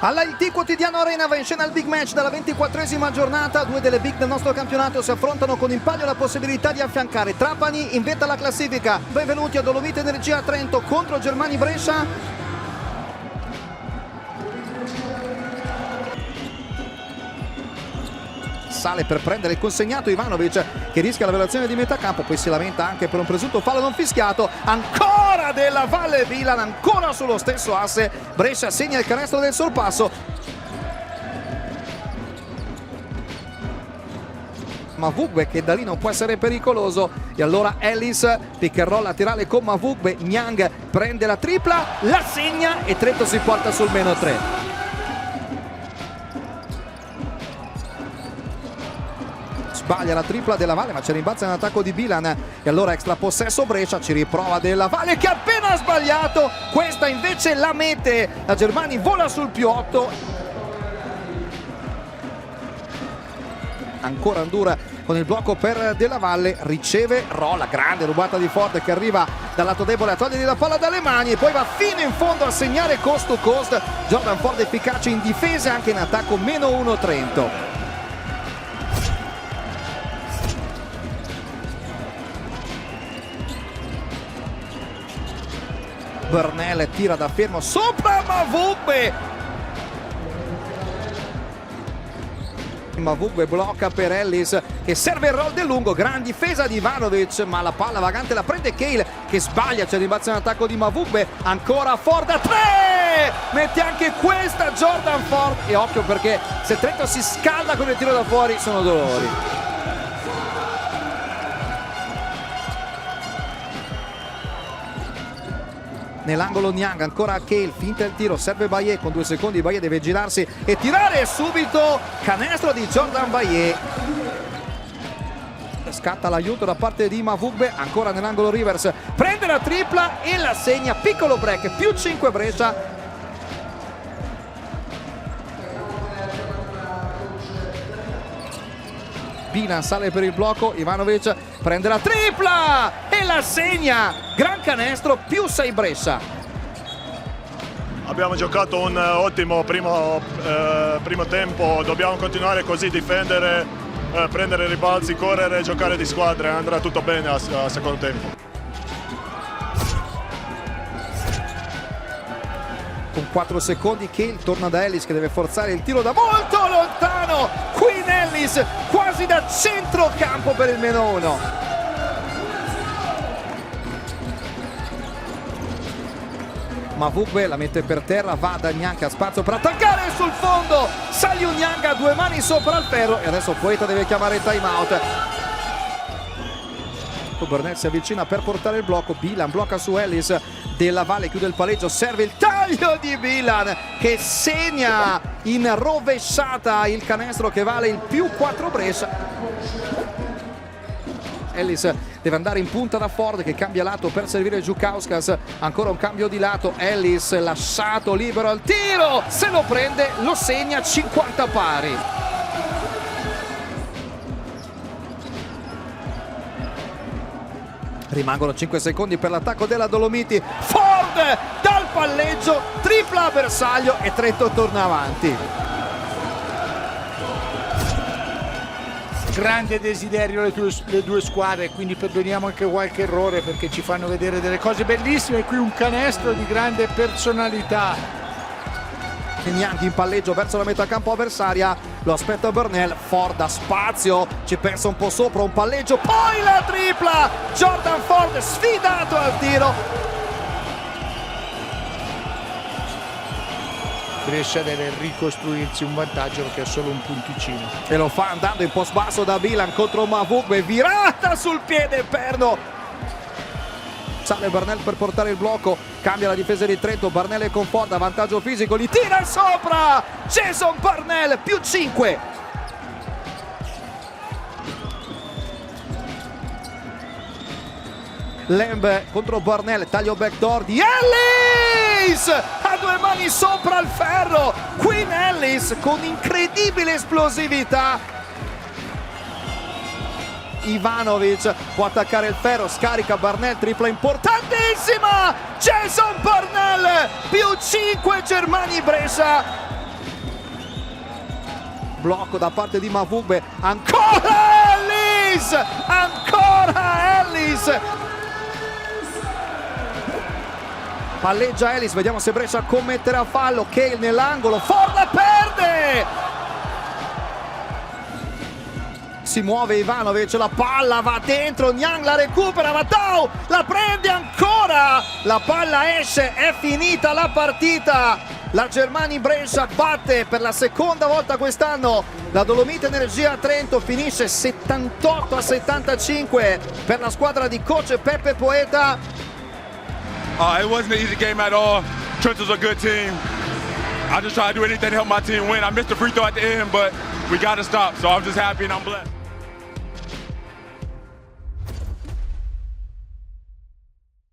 Alla IT Quotidiano Arena va in scena il big match della 24esima giornata. Due delle big del nostro campionato si affrontano con in palio la possibilità di affiancare Trapani in vetta alla classifica. Benvenuti a Dolomite Energia Trento contro Germani Brescia. Sale per prendere il consegnato Ivanovic che rischia la violazione di metà campo, poi si lamenta anche per un presunto fallo non fischiato. Ancora della Valle Bilan, ancora sullo stesso asse. Brescia segna il canestro del sorpasso. Mavugbe che da lì non può essere pericoloso e allora Ellis, pick and roll laterale con Mavugbe, Niang prende la tripla, la segna e Trento si porta sul -3. Sbaglia la tripla della Valle ma ci rimbalza in attacco di Bilan e allora extra possesso Brescia, ci riprova della Valle che ha appena sbagliato, questa invece la mette, la Germani vola sul +8. Ancora Andura con il blocco per Della Valle, riceve, rolla, grande rubata di Ford che arriva dal lato debole a togliergli la palla dalle mani e poi va fino in fondo a segnare coast to coast. Jordan Ford efficace in difesa e anche in attacco, -1 Trento. Burnell tira da fermo sopra Mavugbe blocca per Ellis che serve il roll del lungo, gran difesa di Ivanovic ma la palla vagante la prende Cale che sbaglia, c'è rimbalzo in attacco di Mavugbe, ancora Ford a 3, mette anche questa Jordan Ford e occhio perché se Trento si scalda con il tiro da fuori sono dolori. Nell'angolo Niang, ancora Cale, finta il tiro, serve Baye, con 2 secondi Baye deve girarsi e tirare subito, canestro di Jordan Baye. Scatta l'aiuto da parte di Mavugbe, ancora nell'angolo Rivers, prende la tripla e la segna, piccolo break, +5 Brescia. Bilan sale per il blocco, Ivanovic prende la tripla e la segna, gran canestro, +6 Brescia. Abbiamo giocato un ottimo primo tempo, dobbiamo continuare così, difendere, prendere ribalzi, correre, giocare di squadra, andrà tutto bene a secondo tempo. Con 4 secondi Cale torna da Ellis che deve forzare il tiro da molto lontano, Queen Ellis quasi da centrocampo per il -1. Mavugbe la mette per terra, va da Niang, ha spazio per attaccare sul fondo, Saliu Niang a 2 mani sopra il ferro e adesso Poeta deve chiamare il time out. Burnell si avvicina per portare il blocco, Bilan blocca su Ellis, Della Valle chiude il palleggio, serve il taglio di Bilan che segna in rovesciata il canestro che vale il +4 Brescia. Ellis deve andare in punta da Ford che cambia lato per servire Giukauskas, ancora un cambio di lato, Ellis lasciato libero al tiro, se lo prende lo segna, 50 pari. Rimangono 5 secondi per l'attacco della Dolomiti, Ford dal palleggio, tripla a bersaglio e Trento torna avanti. Grande desiderio le due squadre, quindi perdoniamo anche qualche errore perché ci fanno vedere delle cose bellissime. Qui un canestro di grande personalità. Niang in palleggio verso la metà campo avversaria, lo aspetta Burnell, Ford ha spazio, ci pensa un po' sopra, un palleggio, poi la tripla, Jordan Ford sfidato al tiro. Brescia deve ricostruirsi un vantaggio perché è solo un punticino. E lo fa andando in post basso da Bilan contro Mavugbe, virata sul piede perno. Sale Burnell per portare il blocco, cambia la difesa di Trento, Burnell è con Ford, vantaggio fisico, li tira sopra, Jason Burnell, +5. Lamb contro Burnell, taglio backdoor di Ellis, a 2 mani sopra il ferro, Queen Ellis con incredibile esplosività. Ivanovic può attaccare il ferro, scarica Burnell, tripla importantissima, Jason Burnell, +5 Germani Brescia. blocco da parte di Mavugbe, ancora Ellis, ancora Ellis, palleggia Ellis, vediamo se Brescia commetterà fallo. Cale nell'angolo, Ford la perde, si muove Ivanovic, la palla va dentro, Niang la recupera, Matau la prende ancora, la palla esce, è finita la partita. La Germani Brescia batte per la seconda volta quest'anno la Dolomite Energia Trento, finisce 78-75 per la squadra di coach Peppe Poeta. It wasn't an easy game at all. Trento's a good team. I just try to do anything to help my team win. I missed the free throw at the end, but we got to stop, so I'm just happy and I'm blessed.